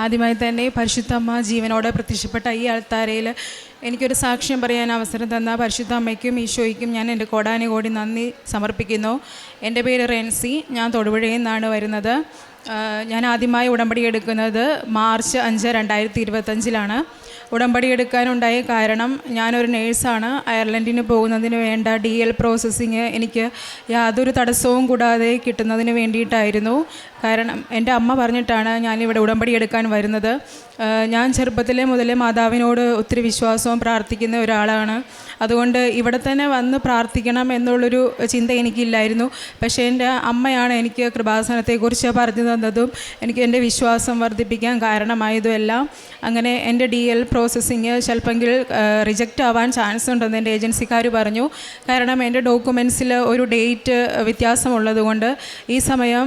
ആദ്യമായി തന്നെ പരിശുദ്ധ അമ്മ ജീവനോടെ പ്രത്യക്ഷപ്പെട്ട ഈ അൾത്താരയിൽ എനിക്കൊരു സാക്ഷ്യം പറയാൻ അവസരം തന്ന പരിശുദ്ധ അമ്മയ്ക്കും ഈശോയ്ക്കും ഞാൻ എൻ്റെ കോടാനുകോടി നന്ദി സമർപ്പിക്കുന്നു. എൻ്റെ പേര് റെൻസി, ഞാൻ തൊടുപുഴയിൽ നിന്നാണ് വരുന്നത്. ഞാൻ ആദ്യമായി ഉടമ്പടി എടുക്കുന്നത് മാർച്ച് 5, 2025 ഉടമ്പടി എടുക്കാനുണ്ടായ കാരണം, ഞാനൊരു നേഴ്സാണ്. അയർലൻഡിന് പോകുന്നതിന് വേണ്ട DL പ്രോസസ്സിങ് എനിക്ക് യാതൊരു തടസ്സവും കൂടാതെ കിട്ടുന്നതിന് വേണ്ടിയിട്ടായിരുന്നു. കാരണം എൻ്റെ അമ്മ പറഞ്ഞിട്ടാണ് ഞാനിവിടെ ഉടമ്പടി എടുക്കാൻ വരുന്നത്. ഞാൻ ചെറുപ്പത്തിലെ മുതലേ മാതാവിനോട് ഒത്തിരി വിശ്വാസവും പ്രാർത്ഥിക്കുന്ന ഒരാളാണ്. അതുകൊണ്ട് ഇവിടെ തന്നെ വന്ന് പ്രാർത്ഥിക്കണം എന്നുള്ളൊരു ചിന്ത എനിക്കില്ലായിരുന്നു. പക്ഷേ എൻ്റെ അമ്മയാണ് എനിക്ക് കൃപാസനത്തെക്കുറിച്ച് പറഞ്ഞു തന്നതും എനിക്ക് എൻ്റെ വിശ്വാസം വർദ്ധിപ്പിക്കാൻ കാരണമായതും എല്ലാം. അങ്ങനെ എൻ്റെ DL പ്രോസസ്സിങ് ചിലപ്പെങ്കിൽ റിജക്റ്റ് ആവാൻ ചാൻസ് ഉണ്ടെന്ന് എൻ്റെ ഏജൻസിക്കാർ പറഞ്ഞു. കാരണം എൻ്റെ ഡോക്യുമെൻറ്റ്സിൽ ഒരു ഡേറ്റ് വ്യത്യാസമുള്ളത് കൊണ്ട് ഈ സമയം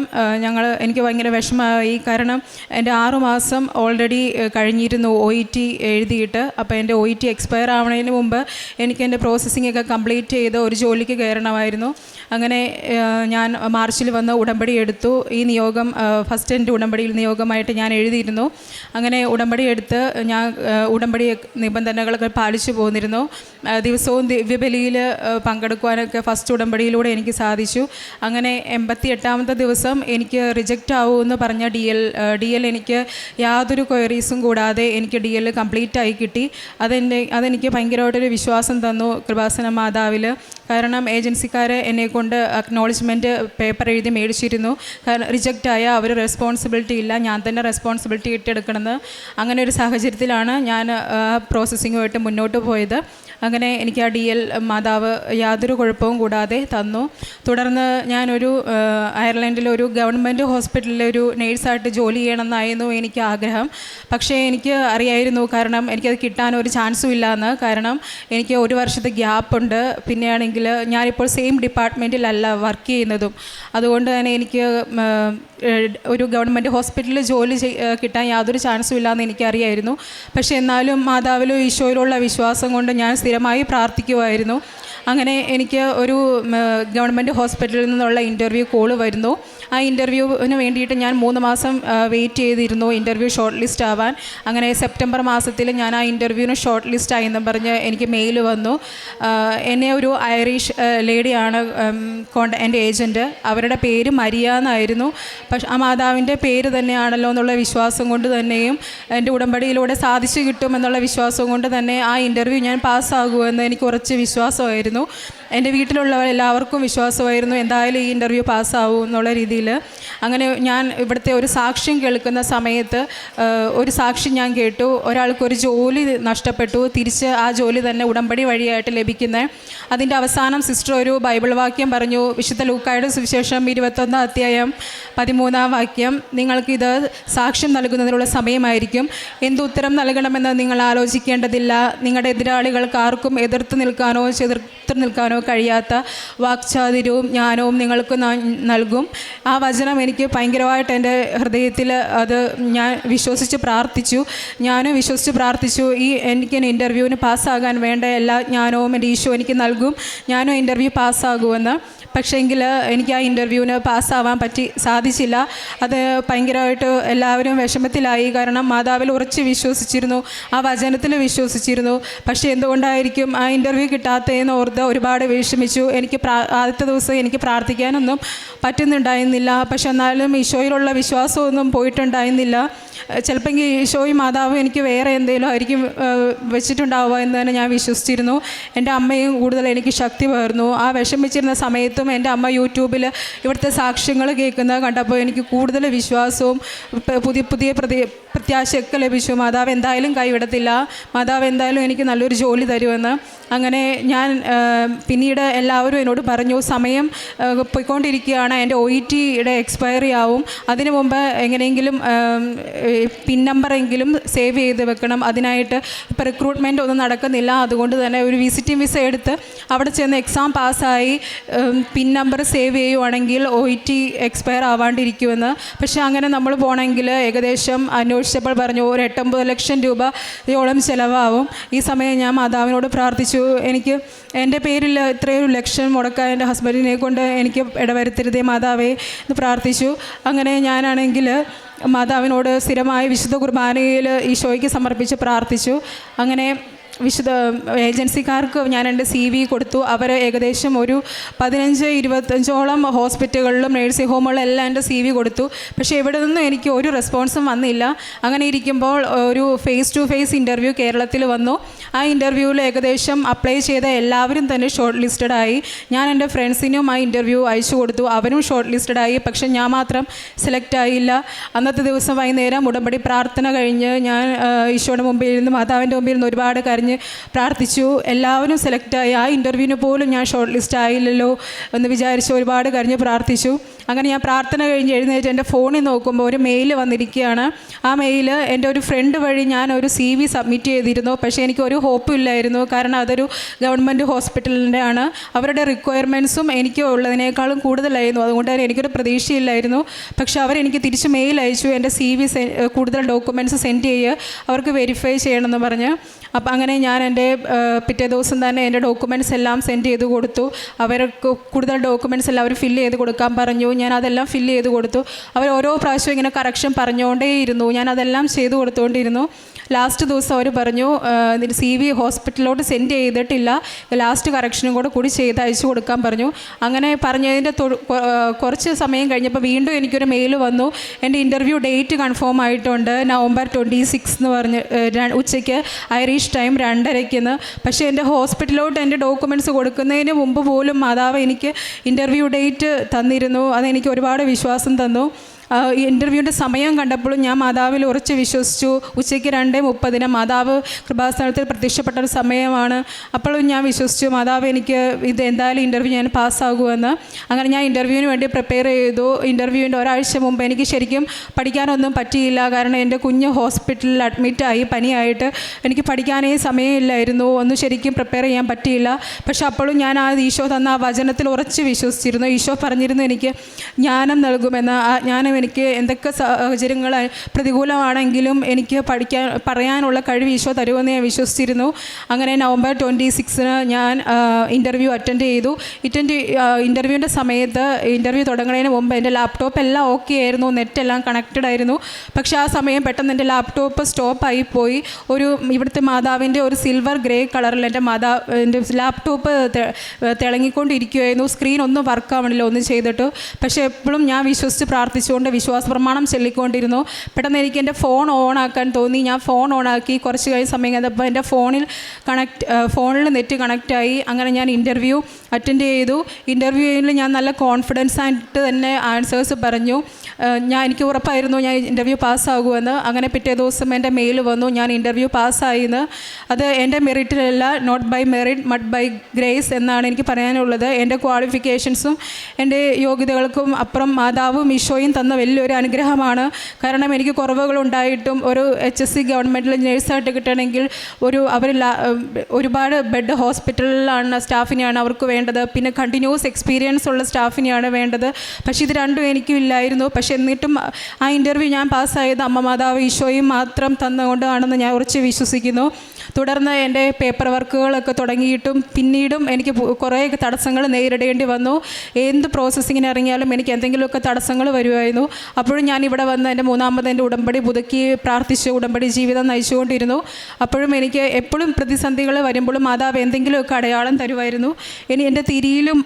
എനിക്ക് ഭയങ്കര വിഷമമായി. കാരണം എൻ്റെ 6 മാസം ഓൾറെഡി കഴിഞ്ഞിരുന്നു OET എഴുതിയിട്ട്. അപ്പോൾ എൻ്റെ OET എക്സ്പയർ ആവുന്നതിന് മുമ്പ് എനിക്ക് എൻ്റെ പ്രോസസ്സിംഗ് ഒക്കെ കംപ്ലീറ്റ് ചെയ്ത് ഒരു ജോലിക്ക് കയറണമായിരുന്നു. അങ്ങനെ ഞാൻ മാർച്ചിൽ വന്ന് ഉടമ്പടി എടുത്തു. ഈ നിയോഗം ഫസ്റ്റ് എൻ്റെ ഉടമ്പടിയിൽ നിയോഗമായിട്ട് ഞാൻ എഴുതിയിരുന്നു. അങ്ങനെ ഉടമ്പടി എടുത്ത് ഞാൻ ഉടമ്പടി നിബന്ധനകളൊക്കെ പാലിച്ചു പോന്നിരുന്നു. ദിവസവും ദിവ്യബലിയിൽ പങ്കെടുക്കുവാനൊക്കെ ഫസ്റ്റ് ഉടമ്പടിയിലൂടെ എനിക്ക് സാധിച്ചു. അങ്ങനെ 88ാമത്തെ ദിവസം എനിക്ക് റിജക്റ്റ് ആവുമെന്ന് പറഞ്ഞ DL എനിക്ക് യാതൊരു ക്വയറീസും കൂടാതെ എനിക്ക് DL കംപ്ലീറ്റ് ആയി കിട്ടി. അതെനിക്ക് ഭയങ്കരമായിട്ടൊരു വിശ്വാസം തന്നു കൃപാസന മാതാവിൽ. കാരണം ഏജൻസിക്കാരെ എന്നെക്കൊണ്ട് അക്നോളജ്മെൻറ്റ് പേപ്പർ എഴുതി മേടിച്ചിരുന്നു. കാരണം റിജക്റ്റായ അവർ റെസ്പോൺസിബിലിറ്റി ഇല്ല, ഞാൻ തന്നെ റെസ്പോൺസിബിലിറ്റി ഇട്ടെടുക്കണമെന്ന്. അങ്ങനെ ഒരു സാഹചര്യത്തിലാണ് ഞാൻ പ്രോസസ്സിങ്ങുമായിട്ട് മുന്നോട്ട് പോയത്. അങ്ങനെ എനിക്ക് ആ DL മാതാവ് യാതൊരു കുഴപ്പവും കൂടാതെ തന്നു. തുടർന്ന് ഞാനൊരു അയർലൻഡിലൊരു ഗവൺമെൻറ് ഹോസ്പിറ്റലിലെ ഒരു നേഴ്സായിട്ട് ജോലി ചെയ്യണമെന്നായിരുന്നു എനിക്ക് ആഗ്രഹം. പക്ഷേ എനിക്ക് അറിയായിരുന്നു, കാരണം എനിക്കത് കിട്ടാനൊരു ചാൻസും ഇല്ലയെന്ന്. കാരണം എനിക്ക് 1 വർഷത്തെ ഗ്യാപ്പുണ്ട്. പിന്നെയാണെങ്കിൽ ഞാനിപ്പോൾ സെയിം ഡിപ്പാർട്ട്മെൻറ്റിലല്ല വർക്ക് ചെയ്യുന്നതും. അതുകൊണ്ട് തന്നെ എനിക്ക് ഒരു ഗവൺമെൻറ് ഹോസ്പിറ്റലിൽ ജോലി കിട്ടാൻ യാതൊരു ചാൻസും ഇല്ലയെന്ന് എനിക്കറിയായിരുന്നു. പക്ഷേ എന്നാലും മാതാവിലും ഈശോയിലുള്ള വിശ്വാസം കൊണ്ട് ഞാൻ സ്ഥിരമായി പ്രാർത്ഥിക്കുമായിരുന്നു. അങ്ങനെ എനിക്ക് ഒരു ഗവൺമെൻറ് ഹോസ്പിറ്റലിൽ നിന്നുള്ള ഇൻ്റർവ്യൂ കോള് വരുന്നു. ആ ഇൻ്റർവ്യൂവിന് വേണ്ടിയിട്ട് ഞാൻ 3 മാസം വെയിറ്റ് ചെയ്തിരുന്നു ഇൻ്റർവ്യൂ ഷോർട്ട് ലിസ്റ്റ് ആവാൻ. അങ്ങനെ സെപ്റ്റംബർ മാസത്തിൽ ഞാൻ ആ ഇൻ്റർവ്യൂവിന് ഷോർട്ട് ലിസ്റ്റ് ആയെന്ന് പറഞ്ഞ് എനിക്ക് മെയിൽ വന്നു. എന്നെ ഒരു ഐറിഷ് ലേഡിയാണ് എൻ്റെ ഏജൻറ്റ്. അവരുടെ പേര് മരിയ എന്നായിരുന്നു. പക്ഷെ ആ മാതാവിൻ്റെ പേര് തന്നെയാണല്ലോ എന്നുള്ള വിശ്വാസം കൊണ്ട് തന്നെയും എൻ്റെ ഉടമ്പടിയിലൂടെ സാധിച്ചു കിട്ടുമെന്നുള്ള വിശ്വാസം കൊണ്ട് തന്നെ ആ ഇൻ്റർവ്യൂ ഞാൻ പാസ്സാകുമെന്ന് എനിക്ക് കുറച്ച് വിശ്വാസമായിരുന്നു. എൻ്റെ വീട്ടിലുള്ളവരെല്ലാവർക്കും വിശ്വാസമായിരുന്നു എന്തായാലും ഈ ഇൻ്റർവ്യൂ പാസ്സാവും എന്നുള്ള രീതിയിൽ. അങ്ങനെ ഞാൻ ഇവിടുത്തെ ഒരു സാക്ഷ്യം കേൾക്കുന്ന സമയത്ത് ഒരു സാക്ഷ്യം ഞാൻ കേട്ടു. ഒരാൾക്കൊരു ജോലി നഷ്ടപ്പെട്ടു, തിരിച്ച് ആ ജോലി തന്നെ ഉടമ്പടി വഴിയായിട്ട് ലഭിക്കുന്നത്. അതിൻ്റെ അവസാനം സിസ്റ്റർ ഒരു ബൈബിൾ വാക്യം പറഞ്ഞു. വിശുദ്ധ ലൂക്കായുടെ സുവിശേഷം 21 അധ്യായം 13 വാക്യം, നിങ്ങൾക്കിത് സാക്ഷ്യം നൽകുന്നതിനുള്ള സമയമായിരിക്കും. എന്തുത്തരം നൽകണമെന്ന് നിങ്ങൾ ആലോചിക്കേണ്ടതില്ല. നിങ്ങളുടെ എതിരാളികൾക്ക് ആർക്കും എതിർത്ത് നിൽക്കാനോ ചെറുത്ത് നിൽക്കാനോ കഴിയാത്ത വാക്ചാതുര്യവും ജ്ഞാനവും നിങ്ങൾക്ക് നൽകും. ആ വചനം എനിക്ക് ഭയങ്കരമായിട്ട് എൻ്റെ ഹൃദയത്തിൽ അത് ഞാൻ വിശ്വസിച്ച് പ്രാർത്ഥിച്ചു. ഞാനും വിശ്വസിച്ച് പ്രാർത്ഥിച്ചു, എനിക്ക് ഇൻ്റർവ്യൂവിന് പാസ്സാകാൻ വേണ്ട എല്ലാ ജ്ഞാനവും എൻ്റെ ഈശോ എനിക്ക് നൽകും, ഞാനും ഇൻ്റർവ്യൂ പാസ്സാകുമെന്ന്. പക്ഷേങ്കിൽ എനിക്ക് ആ ഇൻ്റർവ്യൂവിന് പാസ്സാവാൻ സാധിച്ചില്ല. അത് ഭയങ്കരമായിട്ട് എല്ലാവരും വിഷമത്തിലായി. കാരണം മാതാവിൽ ഉറച്ച് വിശ്വസിച്ചിരുന്നു, ആ വചനത്തിൽ വിശ്വസിച്ചിരുന്നു. പക്ഷേ എന്തുകൊണ്ടായിരിക്കും ആ ഇൻ്റർവ്യൂ കിട്ടാത്തതെന്ന് ഓർത്ത് ഒരുപാട് വിഷമിച്ചു. എനിക്ക് ആദ്യത്തെ ദിവസം എനിക്ക് പ്രാർത്ഥിക്കാനൊന്നും പറ്റുന്നുണ്ടായിരുന്നില്ല. പക്ഷെ എന്നാലും ഈശോയിലുള്ള വിശ്വാസമൊന്നും പോയിട്ടുണ്ടായിരുന്നില്ല. ചിലപ്പോൾ ഈശോയും മാതാവും എനിക്ക് വേറെ എന്തെങ്കിലും ആയിരിക്കും വെച്ചിട്ടുണ്ടാവുക എന്ന് തന്നെ ഞാൻ വിശ്വസിച്ചിരുന്നു. എൻ്റെ അമ്മയും കൂടുതൽ എനിക്ക് ശക്തി പകർന്നു. ആ വിഷമിച്ചിരുന്ന സമയത്തും എൻ്റെ അമ്മ യൂട്യൂബിൽ ഇവിടുത്തെ സാക്ഷ്യങ്ങൾ കേൾക്കുന്നത് കണ്ടപ്പോൾ എനിക്ക് കൂടുതൽ വിശ്വാസവും പുതിയ പ്രത്യാശയൊക്കെ ലഭിച്ചു. മാതാവ് എന്തായാലും കൈവിടത്തില്ല, മാതാവ് എന്തായാലും എനിക്ക് നല്ലൊരു ജോലി തരുമെന്ന്. അങ്ങനെ ഞാൻ പിന്നീട് എല്ലാവരും എന്നോട് പറഞ്ഞു, സമയം പോയിക്കൊണ്ടിരിക്കുകയാണ്, എൻ്റെ OETയുടെ എക്സ്പയറി ആവും, അതിനു മുമ്പ് എങ്ങനെയെങ്കിലും പിൻ നമ്പറെങ്കിലും സേവ് ചെയ്ത് വെക്കണം. അതിനായിട്ട് ഇപ്പോൾ റിക്രൂട്ട്മെൻ്റ് ഒന്നും നടക്കുന്നില്ല, അതുകൊണ്ട് തന്നെ ഒരു വിസിറ്റിംഗ് വിസ എടുത്ത് അവിടെ ചെന്ന് എക്സാം പാസ്സായി പിൻ നമ്പർ സേവ് ചെയ്യുവാണെങ്കിൽ OET എക്സ്പയർ ആവാണ്ടിരിക്കുമെന്ന്. പക്ഷേ അങ്ങനെ നമ്മൾ പോകണമെങ്കിൽ ഏകദേശം അന്വേഷിച്ച് ചോദിച്ചപ്പോൾ പറഞ്ഞു ഒരു 8-9 ലക്ഷം രൂപയോളം ചിലവാകും. ഈ സമയം ഞാൻ മാതാവിനോട് പ്രാർത്ഥിച്ചു, എനിക്ക് എൻ്റെ പേരിൽ ഇത്രയൊരു ലക്ഷം മുടക്കാൻ എൻ്റെ ഹസ്ബൻഡിനെ കൊണ്ട് എനിക്ക് ഇടവരുത്തരുതേ മാതാവേ എന്ന് പ്രാർത്ഥിച്ചു. അങ്ങനെ ഞാനാണെങ്കിൽ മാതാവിനോട് സ്ഥിരമായി വിശുദ്ധ കുർബാനയിൽ ഈശോയ്ക്ക് സമർപ്പിച്ച് പ്രാർത്ഥിച്ചു. അങ്ങനെ വിശുദ്ധ ഏജൻസിക്കാർക്ക് ഞാൻ എൻ്റെ CV കൊടുത്തു. അവർ ഏകദേശം ഒരു 15-25ഓളം ഹോസ്പിറ്റലുകളിലും നേഴ്സിംഗ് ഹോമുകളിലും എല്ലാം എൻ്റെ CV കൊടുത്തു. പക്ഷേ ഇവിടെ നിന്നും എനിക്ക് ഒരു റെസ്പോൺസും വന്നില്ല. അങ്ങനെ ഇരിക്കുമ്പോൾ ഒരു ഫേസ് ടു ഫേസ് ഇൻ്റർവ്യൂ കേരളത്തിൽ വന്നു. ആ ഇൻ്റർവ്യൂവിൽ ഏകദേശം അപ്ലൈ ചെയ്ത എല്ലാവരും തന്നെ ഷോർട്ട് ലിസ്റ്റഡായി. ഞാൻ എൻ്റെ ഫ്രണ്ട്സിനും ആ ഇൻ്റർവ്യൂ അയച്ചു കൊടുത്തു. അവരും ഷോർട്ട് ലിസ്റ്റഡായി. പക്ഷേ ഞാൻ മാത്രം സെലക്ട് ആയില്ല. അന്നത്തെ ദിവസം വൈകുന്നേരം ഉടമ്പടി പ്രാർത്ഥന കഴിഞ്ഞ് ഞാൻ ഈശോയുടെ മുമ്പിൽ നിന്ന് മാതാവിൻ്റെ മുമ്പിൽ നിന്ന് ഒരുപാട് പ്രാർത്ഥിച്ചു. എല്ലാവരും സെലക്റ്റായി. ആ ഇൻ്റർവ്യൂവിന് പോലും ഞാൻ ഷോർട്ട് ലിസ്റ്റ് ആയില്ലല്ലോ എന്ന് വിചാരിച്ച് ഒരുപാട് കരഞ്ഞ് പ്രാർത്ഥിച്ചു. അങ്ങനെ ഞാൻ പ്രാർത്ഥന കഴിഞ്ഞ് എഴുന്നേറ്റ് എൻ്റെ ഫോണിൽ നോക്കുമ്പോൾ ഒരു മെയിൽ വന്നിരിക്കുകയാണ്. ആ മെയിൽ എൻ്റെ ഒരു ഫ്രണ്ട് വഴി ഞാൻ ഒരു CV സബ്മിറ്റ് ചെയ്തിരുന്നു. പക്ഷേ എനിക്കൊരു ഹോപ്പും ഇല്ലായിരുന്നു. കാരണം അതൊരു ഗവൺമെൻറ് ഹോസ്പിറ്റലിൻ്റെ ആണ്. അവരുടെ റിക്വയർമെൻറ്റ്സും എനിക്ക് ഉള്ളതിനേക്കാളും കൂടുതലായിരുന്നു. അതുകൊണ്ട് തന്നെ എനിക്കൊരു പ്രതീക്ഷയില്ലായിരുന്നു. പക്ഷേ അവരെനിക്ക് തിരിച്ച് മെയിൽ അയച്ചു, എൻ്റെ CV കൂടുതൽ ഡോക്യുമെൻറ്റ്സ് സെൻഡ് ചെയ്യുക, അവർക്ക് വെരിഫൈ ചെയ്യണമെന്ന് പറഞ്ഞ്. അപ്പം അങ്ങനെ ഞാൻ എൻ്റെ പിറ്റേ ദിവസം തന്നെ എൻ്റെ ഡോക്യുമെൻറ്റ്സ് എല്ലാം സെൻഡ് ചെയ്ത് കൊടുത്തു. അവർക്ക് കൂടുതൽ ഡോക്യുമെൻറ്റ്സ് എല്ലാം അവർ ഫില്ല് ചെയ്ത് കൊടുക്കാൻ പറഞ്ഞു. ഞാൻ അതെല്ലാം ഫില്ല് ചെയ്ത് കൊടുത്തു. അവർ ഓരോ പ്രാവശ്യം ഇങ്ങനെ കറക്ഷൻ പറഞ്ഞുകൊണ്ടേയിരുന്നു. ഞാൻ അതെല്ലാം ചെയ്ത് കൊടുത്തുകൊണ്ടിരുന്നു. ലാസ്റ്റ് ദിവസം അവർ പറഞ്ഞു, CV ഹോസ്പിറ്റലിലോട്ട് സെൻഡ് ചെയ്തിട്ടില്ല, ലാസ്റ്റ് കറക്ഷനും കൂടി ചെയ്ത് അയച്ചു കൊടുക്കാൻ പറഞ്ഞു. അങ്ങനെ പറഞ്ഞതിൻ്റെ കുറച്ച് സമയം കഴിഞ്ഞപ്പോൾ വീണ്ടും എനിക്കൊരു മെയിൽ വന്നു, എൻ്റെ ഇൻ്റർവ്യൂ ഡേറ്റ് കൺഫേം ആയിട്ടുണ്ട്, നവംബർ 26 എന്ന് പറഞ്ഞ് ഉച്ചയ്ക്ക് ഐറിഷ് ടൈം 2:30 പക്ഷേ എൻ്റെ ഹോസ്പിറ്റലിലോട്ട് എൻ്റെ ഡോക്യുമെൻറ്റ്സ് കൊടുക്കുന്നതിന് മുമ്പ് പോലും മാതാവ് എനിക്ക് ഇൻ്റർവ്യൂ ഡേറ്റ് തന്നിരുന്നു. അതെനിക്ക് ഒരുപാട് വിശ്വാസം തന്നു. ഇൻ്റർവ്യൂവിൻ്റെ സമയം കണ്ടപ്പോഴും ഞാൻ മാതാവിൽ ഉറച്ച് വിശ്വസിച്ചു. ഉച്ചയ്ക്ക് 2:30 മാതാവ് കൃപാസനത്തിൽ പ്രത്യക്ഷപ്പെട്ട ഒരു സമയമാണ്. അപ്പോഴും ഞാൻ വിശ്വസിച്ചു മാതാവ് എനിക്ക് ഇത് എന്തായാലും ഇൻ്റർവ്യൂ ഞാൻ പാസ്സാകുമെന്ന്. അങ്ങനെ ഞാൻ ഇൻ്റർവ്യൂവിന് വേണ്ടി പ്രിപ്പയർ ചെയ്തു. ഇൻ്റർവ്യൂവിൻ്റെ ഒരാഴ്ച മുമ്പ് എനിക്ക് ശരിക്കും പഠിക്കാനൊന്നും പറ്റിയില്ല. കാരണം എൻ്റെ കുഞ്ഞ് ഹോസ്പിറ്റലിൽ അഡ്മിറ്റായി പനിയായിട്ട്. എനിക്ക് പഠിക്കാനേ സമയമില്ലായിരുന്നു. ഒന്നും ശരിക്കും പ്രിപ്പയർ ചെയ്യാൻ പറ്റിയില്ല. പക്ഷെ അപ്പോഴും ഞാൻ ആ ഈശോ തന്ന ആ വചനത്തിൽ ഉറച്ച് വിശ്വസിച്ചിരുന്നു. ഈശോ പറഞ്ഞിരുന്നു എനിക്ക് ജ്ഞാനം നൽകുമെന്ന്. ആ ജ്ഞാനം എനിക്ക് എന്തൊക്കെ സാഹചര്യങ്ങൾ പ്രതികൂലമാണെങ്കിലും എനിക്ക് പറയാനുള്ള കഴിവ് ഈശോ തരുമെന്ന് ഞാൻ വിശ്വസിച്ചിരുന്നു. അങ്ങനെ നവംബർ 26 ഞാൻ ഇൻ്റർവ്യൂ അറ്റൻഡ് ചെയ്തു. ഇൻ്റർവ്യൂവിൻ്റെ സമയത്ത് ഇൻ്റർവ്യൂ തുടങ്ങുന്നതിന് മുമ്പ് എൻ്റെ ലാപ്ടോപ്പ് എല്ലാം ഓക്കെ ആയിരുന്നു, നെറ്റെല്ലാം കണക്റ്റഡ് ആയിരുന്നു. പക്ഷേ ആ സമയം പെട്ടെന്ന് എൻ്റെ ലാപ്ടോപ്പ് സ്റ്റോപ്പായി പോയി. ഇവിടുത്തെ മാതാവിൻ്റെ ഒരു സിൽവർ ഗ്രേ കളറിൽ എൻ്റെ ലാപ്ടോപ്പ് തിളങ്ങിക്കൊണ്ടിരിക്കുകയായിരുന്നു. സ്ക്രീൻ ഒന്നും വർക്കാവണില്ല, ഒന്നും ചെയ്തിട്ട്. പക്ഷേ എപ്പോഴും ഞാൻ വിശ്വസിച്ച് പ്രാർത്ഥിച്ചുകൊണ്ട് വിശ്വാസ പ്രമാണം ചൊല്ലിക്കൊണ്ടിരുന്നു. പെട്ടെന്ന് എനിക്ക് എൻ്റെ ഫോൺ ഓണാക്കാൻ തോന്നി. ഞാൻ ഫോൺ ഓണാക്കി. കുറച്ച് കഴിഞ്ഞ സമയം കഴിഞ്ഞപ്പോൾ എൻ്റെ ഫോണിൽ നെറ്റ് കണക്റ്റായി. അങ്ങനെ ഞാൻ ഇൻ്റർവ്യൂ അറ്റൻഡ് ചെയ്തു. ഇൻ്റർവ്യൂവിൽ ഞാൻ നല്ല കോൺഫിഡൻസ് ആയിട്ട് തന്നെ ആൻസേഴ്സ് പറഞ്ഞു. എനിക്ക് ഉറപ്പായിരുന്നു ഞാൻ ഇൻ്റർവ്യൂ പാസ്സാകുമെന്ന്. അങ്ങനെ പിറ്റേ ദിവസം എൻ്റെ മെയിൽ വന്നു, ഞാൻ ഇൻ്റർവ്യൂ പാസ്സായിന്ന്. അത് എൻ്റെ മെറിറ്റിലല്ല, not by merit but by grace എന്നാണ് എനിക്ക് പറയാനുള്ളത്. എൻ്റെ ക്വാളിഫിക്കേഷൻസും എൻ്റെ യോഗ്യതകൾക്കും അപ്പുറം മാതാവും ഈശോയും തന്ന വലിയൊരു അനുഗ്രഹമാണ്. കാരണം എനിക്ക് കുറവുകളുണ്ടായിട്ടും ഒരു HSC ഗവൺമെൻറ്റിൽ നേഴ്സായിട്ട് കിട്ടണമെങ്കിൽ അവർ ഒരുപാട് ബെഡ് ഹോസ്പിറ്റലിലാണ് സ്റ്റാഫിനെയാണ് അവർക്ക് വേണ്ടത്. പിന്നെ കണ്ടിന്യൂസ് എക്സ്പീരിയൻസ് ഉള്ള സ്റ്റാഫിനെയാണ് വേണ്ടത്. പക്ഷേ ഇത് രണ്ടും എനിക്കും ഇല്ലായിരുന്നു. പക്ഷേ എന്നിട്ടും ആ ഇൻ്റർവ്യൂ ഞാൻ പാസ്സായത് അമ്മ മാതാവ് ഈശോയും മാത്രം തന്നുകൊണ്ടാണെന്ന് ഞാൻ ഉറച്ച് വിശ്വസിക്കുന്നു. തുടർന്ന് എൻ്റെ പേപ്പർ വർക്കുകളൊക്കെ തുടങ്ങിയിട്ടും പിന്നീടും എനിക്ക് കുറേ തടസ്സങ്ങൾ നേരിടേണ്ടി വന്നു. എന്ത് പ്രോസസ്സിങ്ങിന് ഇറങ്ങിയാലും എനിക്ക് എന്തെങ്കിലുമൊക്കെ തടസ്സങ്ങൾ വരുമായിരുന്നു. അപ്പോഴും ഞാൻ ഇവിടെ വന്ന് എൻ്റെ മൂന്നാമത് ഉടമ്പടി പുതുക്കി പ്രാർത്ഥിച്ച് ഉടമ്പടി ജീവിതം നയിച്ചുകൊണ്ടിരുന്നു. അപ്പോഴും എനിക്ക് എപ്പോഴും പ്രതിസന്ധികൾ വരുമ്പോഴും മാതാവ് എന്തെങ്കിലുമൊക്കെ അടയാളം തരുമായിരുന്നു. ഇനി എൻ്റെ തിരിയിലും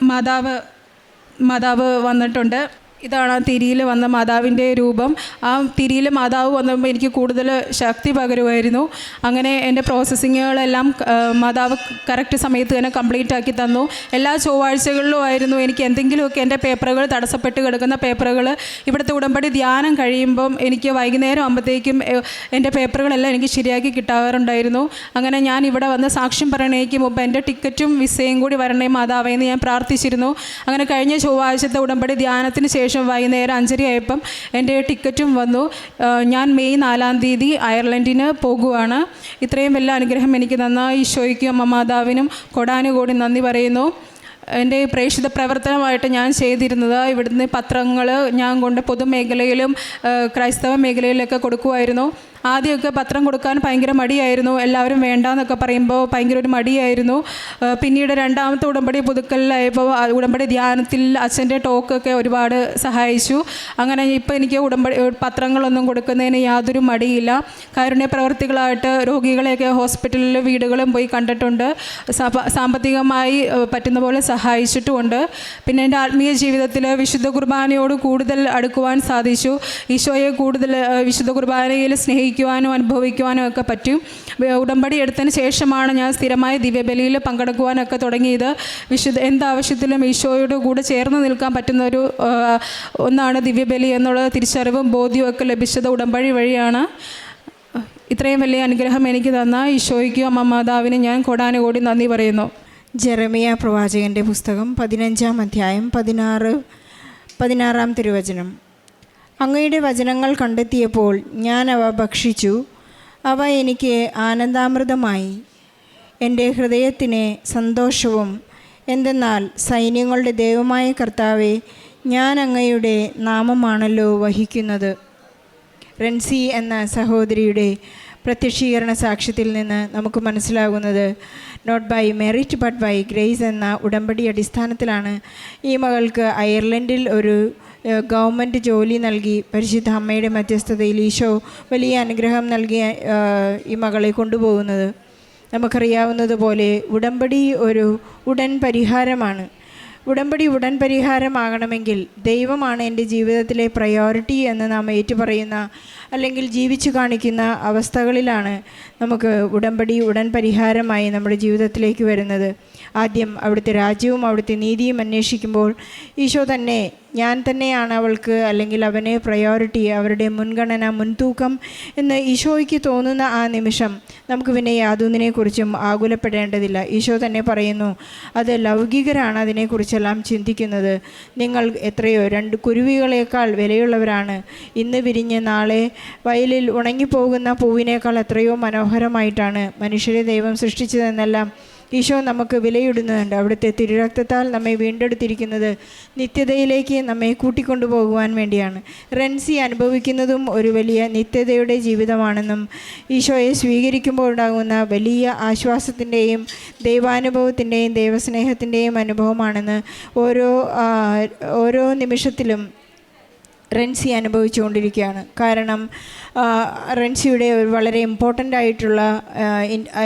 മാതാവ് വന്നിട്ടുണ്ട്. ഇതാണ് ആ തിരിയിൽ വന്ന മാതാവിൻ്റെ രൂപം. ആ തിരിയിൽ മാതാവ് വന്നപ്പോൾ എനിക്ക് കൂടുതൽ ശക്തി പകരുമായിരുന്നു. അങ്ങനെ എൻ്റെ പ്രോസസ്സിങ്ങുകളെല്ലാം മാതാവ് കറക്റ്റ് സമയത്ത് തന്നെ കംപ്ലീറ്റ് ആക്കി തന്നു. എല്ലാ ചൊവ്വാഴ്ചകളിലും ആയിരുന്നു എനിക്ക് എന്തെങ്കിലുമൊക്കെ എൻ്റെ പേപ്പറുകൾ തടസ്സപ്പെട്ട് കിടക്കുന്ന പേപ്പറുകൾ ഇവിടുത്തെ ഉടമ്പടി ധ്യാനം കഴിയുമ്പം എനിക്ക് വൈകുന്നേരം ആകുമ്പോഴത്തേക്കും എൻ്റെ പേപ്പറുകളെല്ലാം എനിക്ക് ശരിയാക്കി കിട്ടാറുണ്ടായിരുന്നു. അങ്ങനെ ഞാൻ ഇവിടെ വന്ന് സാക്ഷ്യം പറയണേക്ക് മുമ്പ് എൻ്റെ ടിക്കറ്റും വിസയും കൂടി വരണേ മാതാവേ എന്ന് ഞാൻ പ്രാർത്ഥിച്ചിരുന്നു. അങ്ങനെ കഴിഞ്ഞ ചൊവ്വാഴ്ചത്തെ ഉടമ്പടി ധ്യാനത്തിന് ശേഷം വൈകുന്നേരം 5:30 ആയപ്പം എൻ്റെ ടിക്കറ്റും വന്നു. ഞാൻ മെയ് 4 അയർലൻഡിന് പോകുവാണ്. ഇത്രയും വലിയ അനുഗ്രഹം എനിക്ക് തന്ന ഈശോയ്ക്കും അമ്മ മാതാവിനും കൊടാനുകൂടി നന്ദി പറയുന്നു. എൻ്റെ പ്രേക്ഷിത പ്രവർത്തനമായിട്ട് ഞാൻ ചെയ്തിരുന്നത് ഇവിടുന്ന് പത്രങ്ങൾ ഞാൻ കൊണ്ട് പൊതുമേഖലയിലും ക്രൈസ്തവ മേഖലയിലൊക്കെ കൊടുക്കുമായിരുന്നു. ആദ്യമൊക്കെ പത്രം കൊടുക്കാൻ ഭയങ്കര മടിയായിരുന്നു. എല്ലാവരും വേണ്ടാന്നൊക്കെ പറയുമ്പോൾ ഭയങ്കര ഒരു മടിയായിരുന്നു. പിന്നീട് രണ്ടാമത്തെ ഉടമ്പടി പുതുക്കലിലായപ്പോൾ ഉടമ്പടി ധ്യാനത്തിൽ അച്ഛൻ്റെ ടോക്കൊക്കെ ഒരുപാട് സഹായിച്ചു. അങ്ങനെ ഇപ്പോൾ എനിക്ക് പത്രങ്ങളൊന്നും കൊടുക്കുന്നതിന് യാതൊരു മടിയില്ല. കാരുണ്യ പ്രവർത്തികളായിട്ട് രോഗികളെയൊക്കെ ഹോസ്പിറ്റലിൽ വീടുകളും പോയി കണ്ടിട്ടുണ്ട്. സാമ്പത്തികമായി പറ്റുന്ന പോലെ സഹായിച്ചിട്ടുമുണ്ട്. പിന്നെ എൻ്റെ ആത്മീയ ജീവിതത്തിൽ വിശുദ്ധ കുർബാനയോട് കൂടുതൽ അടുക്കുവാൻ സാധിച്ചു. ഈശോയെ കൂടുതൽ വിശുദ്ധ കുർബാനയിൽ സ്നേഹിക്കുവാനും അനുഭവിക്കുവാനും ഒക്കെ പറ്റും. ഉടമ്പടി എടുത്തതിന് ശേഷമാണ് ഞാൻ സ്ഥിരമായി ദിവ്യബലിയിൽ പങ്കെടുക്കുവാനൊക്കെ തുടങ്ങിയത്. എന്താവശ്യത്തിലും ഈശോയോട് കൂടെ ചേർന്ന് നിൽക്കാൻ പറ്റുന്ന ഒന്നാണ് ദിവ്യബലി എന്നുള്ള തിരിച്ചറിവും ബോധ്യവും ഒക്കെ ലഭിച്ചത് ഉടമ്പടി വഴിയാണ്. ഇത്രയും വലിയ അനുഗ്രഹം എനിക്ക് തന്ന ഈശോയ്ക്കും അമ്മ മാതാവിനും ഞാൻ കോടാനുകോടി നന്ദി പറയുന്നു. ജെറമിയ പ്രവാചകൻ്റെ പുസ്തകം 15-ാം അധ്യായം 16-ാം തിരുവചനം. അങ്ങയുടെ വചനങ്ങൾ കണ്ടെത്തിയപ്പോൾ ഞാൻ അവ ഭക്ഷിച്ചു, അവ എനിക്ക് ആനന്ദാമൃതമായി. എൻ്റെ ഹൃദയത്തിന് സന്തോഷവും. എന്തെന്നാൽ സൈന്യങ്ങളുടെ ദൈവമായ കർത്താവെ, ഞാൻ അങ്ങയുടെ നാമമാണല്ലോ വഹിക്കുന്നത്. റെൻസി എന്ന സഹോദരിയുടെ പ്രത്യക്ഷീകരണ സാക്ഷ്യത്തിൽ നിന്ന് നമുക്ക് മനസ്സിലാകുന്നത് not by merit but by grace എന്ന ഉടമ്പടി അടിസ്ഥാനത്തിലാണ് ഈ മകൾക്ക് അയർലൻഡിൽ ഒരു ഗവൺമെൻറ് ജോലി നൽകി പരിശുദ്ധ അമ്മയുടെ മധ്യസ്ഥതയിൽ ഈശോ വലിയ അനുഗ്രഹം നൽകിയ ഈ മകളെ കൊണ്ടുപോകുന്നത്. നമുക്കറിയാവുന്നതുപോലെ ഉടമ്പടി ഒരു ഉടൻ പരിഹാരമാണ്. ഉടമ്പടി ഉടൻ പരിഹാരമാകണമെങ്കിൽ ദൈവമാണ് എൻ്റെ ജീവിതത്തിലെ പ്രയോറിറ്റി എന്ന് നാം ഏറ്റുപറയുന്ന അല്ലെങ്കിൽ ജീവിച്ചു കാണിക്കുന്ന അവസ്ഥകളിലാണ് നമുക്ക് ഉടമ്പടി ഉടൻ പരിഹാരമായി നമ്മുടെ ജീവിതത്തിലേക്ക് വരുന്നത്. ആദ്യം അവിടുത്തെ രാജ്യവും അവിടുത്തെ നീതിയും അന്വേഷിക്കുമ്പോൾ ഈശോ തന്നെ, ഞാൻ തന്നെയാണ് അവൾക്ക് അല്ലെങ്കിൽ അവനെ പ്രയോറിറ്റി, അവരുടെ മുൻഗണന, മുൻതൂക്കം എന്ന് ഈശോയ്ക്ക് തോന്നുന്ന ആ നിമിഷം നമുക്ക് പിന്നെ യാതൊന്നിനെക്കുറിച്ചും ആകുലപ്പെടേണ്ടതില്ല. ഈശോ തന്നെ പറയുന്നു, അത് ലൗകികരാണ് അതിനെക്കുറിച്ചെല്ലാം ചിന്തിക്കുന്നത്. നിങ്ങൾ എത്രയോ 2 കുരുവികളേക്കാൾ വിലയുള്ളവരാണ്. ഇന്ന് വിരിഞ്ഞ് നാളെ വയലിൽ ഉണങ്ങിപ്പോകുന്ന പൂവിനേക്കാൾ എത്രയോ മനോഹരമായിട്ടാണ് മനുഷ്യരെ ദൈവം സൃഷ്ടിച്ചതെന്നെല്ലാം ഈശോ നമുക്ക് വിലയിടുന്നുണ്ട്. അവിടുത്തെ തിരുരക്തത്താൽ നമ്മെ വീണ്ടെടുത്തിരിക്കുന്നത് നിത്യതയിലേക്ക് നമ്മെ കൂട്ടിക്കൊണ്ടുപോകുവാൻ വേണ്ടിയാണ്. റെൻസി അനുഭവിക്കുന്നതും ഒരു വലിയ നിത്യതയുടെ ജീവിതമാണെന്നും ഈശോയെ സ്വീകരിക്കുമ്പോൾ ഉണ്ടാകുന്ന വലിയ ആശ്വാസത്തിൻ്റെയും ദൈവാനുഭവത്തിൻ്റെയും ദൈവസ്നേഹത്തിൻ്റെയും അനുഭവമാണെന്ന് ഓരോ നിമിഷത്തിലും റെൻസി അനുഭവിച്ചുകൊണ്ടിരിക്കുകയാണ്. കാരണം റെൻസിയുടെ വളരെ ഇമ്പോർട്ടൻ്റ് ആയിട്ടുള്ള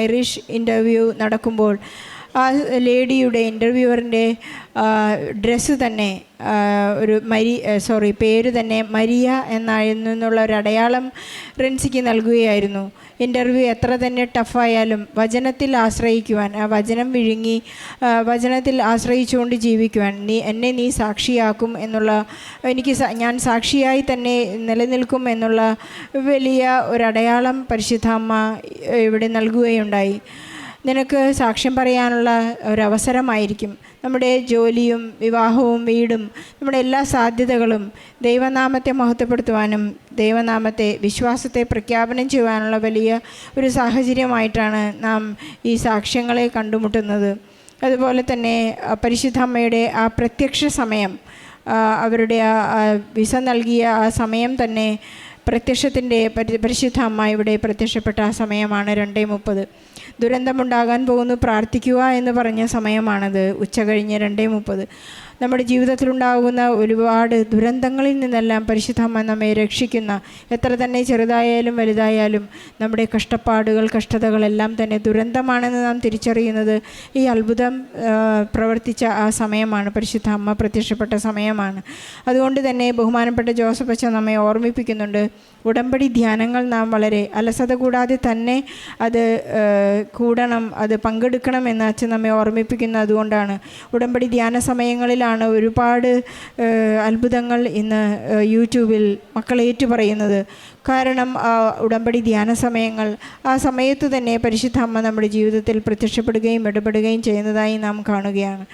ഐറിഷ് ഇൻ്റർവ്യൂ നടക്കുമ്പോൾ ആ ലേഡിയുടെ ഇൻ്റർവ്യൂവറിൻ്റെ ഡ്രസ്സ് തന്നെ പേര് തന്നെ മരിയ എന്നായിരുന്നുള്ള ഒരു അടയാളം റെൻസിക്ക് നൽകുകയായിരുന്നു. ഇൻ്റർവ്യൂ എത്ര തന്നെ ടഫായാലും വചനത്തിൽ ആശ്രയിക്കുവാൻ, ആ വചനം വിഴുങ്ങി വചനത്തിൽ ആശ്രയിച്ചുകൊണ്ട് ജീവിക്കുവാൻ, നീ സാക്ഷിയാക്കും എന്നുള്ള, ഞാൻ സാക്ഷിയായി തന്നെ നിലനിൽക്കും എന്നുള്ള വലിയ ഒരടയാളം പരിശുദ്ധ അമ്മ ഇവിടെ നൽകുകയുണ്ടായി. നിനക്ക് സാക്ഷ്യം പറയാനുള്ള ഒരവസരമായിരിക്കും. നമ്മുടെ ജോലിയും വിവാഹവും വീടും നമ്മുടെ എല്ലാ സാധ്യതകളും ദൈവനാമത്തെ മഹത്വപ്പെടുത്തുവാനും ദൈവനാമത്തെ വിശ്വാസത്തെ പ്രഖ്യാപനം ചെയ്യുവാനുള്ള വലിയ ഒരു സാഹചര്യമായിട്ടാണ് നാം ഈ സാക്ഷ്യങ്ങളെ കണ്ടുമുട്ടുന്നത്. അതുപോലെ തന്നെ പരിശുദ്ധ അമ്മയുടെ ആ പ്രത്യക്ഷ സമയം, അവരുടെ ആ വിസ നൽകിയ ആ സമയം തന്നെ പരിശുദ്ധ അമ്മ ഇവിടെ പ്രത്യക്ഷപ്പെട്ട ആ സമയമാണ് 2:30. ദുരന്തമുണ്ടാകാൻ പോകുന്നു, പ്രാർത്ഥിക്കുക എന്ന് പറഞ്ഞ സമയമാണത്. ഉച്ചകഴിഞ്ഞ് 2:30. നമ്മുടെ ജീവിതത്തിലുണ്ടാകുന്ന ഒരുപാട് ദുരന്തങ്ങളിൽ നിന്നെല്ലാം പരിശുദ്ധ അമ്മ നമ്മെ രക്ഷിക്കുന്ന, എത്ര തന്നെ ചെറുതായാലും വലുതായാലും നമ്മുടെ കഷ്ടതകളെല്ലാം തന്നെ ദുരന്തമാണെന്ന് നാം തിരിച്ചറിയുന്നത് ഈ അത്ഭുതം പ്രവർത്തിച്ച ആ സമയമാണ്, പരിശുദ്ധ അമ്മ പ്രത്യക്ഷപ്പെട്ട സമയമാണ്. അതുകൊണ്ട് തന്നെ ബഹുമാനപ്പെട്ട ജോസഫ് അച്ഛൻ നമ്മെ ഓർമ്മിപ്പിക്കുന്നുണ്ട്, ഉടമ്പടി ധ്യാനങ്ങൾ നാം വളരെ അലസത കൂടാതെ തന്നെ അത് കൂടണം, അത് പങ്കെടുക്കണം എന്ന് അച്ഛൻ നമ്മെ ഓർമ്മിപ്പിക്കുന്നത് അതുകൊണ്ടാണ്. ഉടമ്പടി ധ്യാന സമയങ്ങളിലാണ് ഒരുപാട് അത്ഭുതങ്ങൾ ഇന്ന് യൂട്യൂബിൽ മക്കൾ ഏറ്റുപറയുന്നത്. കാരണം ഉടമ്പടി ധ്യാന സമയങ്ങൾ, ആ സമയത്ത് തന്നെ പരിശുദ്ധ അമ്മ നമ്മുടെ ജീവിതത്തിൽ പ്രത്യക്ഷപ്പെടുകയും ഇടപെടുകയും ചെയ്യുന്നതായി നാം കാണുകയാണ്.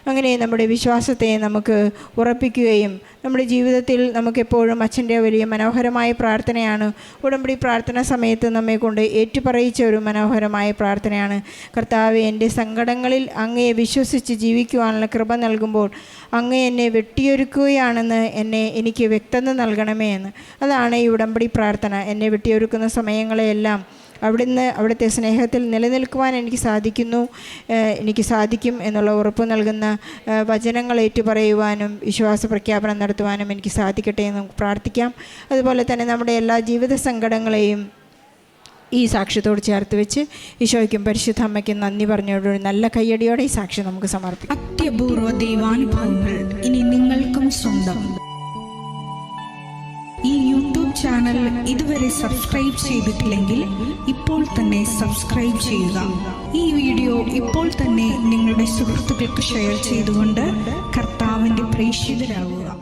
അങ്ങനെ നമ്മുടെ വിശ്വാസത്തെ നമുക്ക് ഉറപ്പിക്കുകയും നമ്മുടെ ജീവിതത്തിൽ നമുക്കെപ്പോഴും അച്ഛൻ്റെ വലിയ മനോഹരമായ പ്രാർത്ഥനയാണ്. ഉടമ്പടി പ്രാർത്ഥന സമയത്ത് നമ്മെ കൊണ്ട് ഏറ്റുപറയിച്ച ഒരു മനോഹരമായ പ്രാർത്ഥനയാണ്. കർത്താവേ, എൻ്റെ സങ്കടങ്ങളിൽ അങ്ങയെ വിശ്വസിച്ച് ജീവിക്കുവാനുള്ള കൃപ നൽകുമ്പോൾ അങ്ങ് എന്നെ വെട്ടിയൊരുക്കുകയാണെന്ന് എനിക്ക് വ്യക്തത നൽകണമേ എന്ന്. അതാണ് ഈ ഉടമ്പടി പ്രാർത്ഥന. എന്നെ വെട്ടിയൊരുക്കുന്ന സമയങ്ങളെയെല്ലാം അവിടുത്തെ സ്നേഹത്തിൽ നിലനിൽക്കുവാൻ എനിക്ക് സാധിക്കും എന്നുള്ള ഉറപ്പ് നൽകുന്ന വചനങ്ങൾ ഏറ്റുപറയുവാനും വിശ്വാസ പ്രഖ്യാപനം നടത്തുവാനും എനിക്ക് സാധിക്കട്ടെ എന്ന് നമുക്ക് പ്രാർത്ഥിക്കാം. അതുപോലെ തന്നെ നമ്മുടെ എല്ലാ ജീവിത സങ്കടങ്ങളെയും ഈ സാക്ഷ്യത്തോട് ചേർത്ത് വെച്ച് ഈശോയ്ക്കും പരിശുദ്ധ അമ്മയ്ക്കും നന്ദി പറഞ്ഞോട് നല്ല കയ്യടിയോടെ ഈ സാക്ഷ്യം നമുക്ക് സമർപ്പിക്കാം. അത്യപൂർവ ദൈവാനുഭവങ്ങൾ ഇനി നിങ്ങൾക്കും സ്വന്തം. ഈ യൂട്യൂബ് ചാനൽ ഇതുവരെ സബ്സ്ക്രൈബ് ചെയ്തിട്ടില്ലെങ്കിൽ ഇപ്പോൾ തന്നെ സബ്സ്ക്രൈബ് ചെയ്യുക. ഈ വീഡിയോ ഇപ്പോൾ തന്നെ നിങ്ങളുടെ സുഹൃത്തുക്കൾക്ക് ഷെയർ ചെയ്തുകൊണ്ട് കർത്താവിൻ്റെ പ്രേക്ഷിതരാകുക.